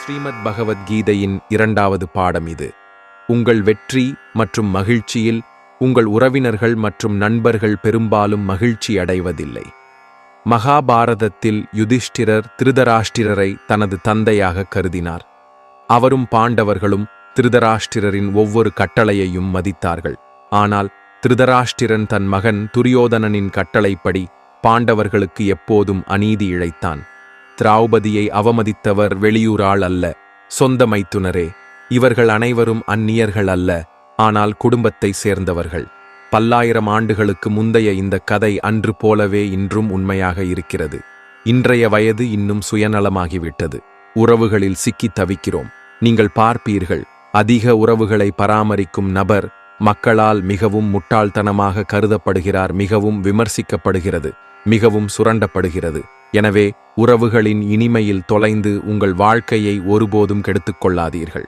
ஸ்ரீமத் பகவத்கீதையின் 2வது பாடம் இது. உங்கள் வெற்றி மற்றும் மகிழ்ச்சியில் உங்கள் உறவினர்கள் மற்றும் நண்பர்கள் பெரும்பாலும் மகிழ்ச்சி அடைவதில்லை. மகாபாரதத்தில் யுதிஷ்டிரர் திருதராஷ்டிரரை தனது தந்தையாக கருதினார். அவரும் பாண்டவர்களும் திருதராஷ்டிரரின் ஒவ்வொரு கட்டளையையும் மதித்தார்கள். ஆனால் திருதராஷ்டிரன் தன் மகன் துரியோதனனின் கட்டளைப்படி பாண்டவர்களுக்கு எப்போதும் அநீதி இழைத்தான். திரௌபதியை அவமதித்தவர் வெளியூராள் அல்ல, சொந்த மைத்துனரே. இவர்கள் அனைவரும் அந்நியர்கள் அல்ல, ஆனால் குடும்பத்தை சேர்ந்தவர்கள். பல்லாயிரம் ஆண்டுகளுக்கு முந்தைய இந்த கதை அன்று போலவே இன்றும் உண்மையாக இருக்கிறது. இன்றைய வயது இன்னும் சுயநலமாகிவிட்டது. உறவுகளில் சிக்கித் தவிக்கிறோம். நீங்கள் பார்ப்பீர்கள், அதிக உறவுகளை பராமரிக்கும் நபர் மக்களால் மிகவும் முட்டாள்தனமாக கருதப்படுகிறார், மிகவும் விமர்சிக்கப்படுகிறது, மிகவும் சுரண்டப்படுகிறது. எனவே உறவுகளின் இனிமையில் தொலைந்து உங்கள் வாழ்க்கையை ஒருபோதும் கெடுத்துக் கொள்ளாதீர்கள்.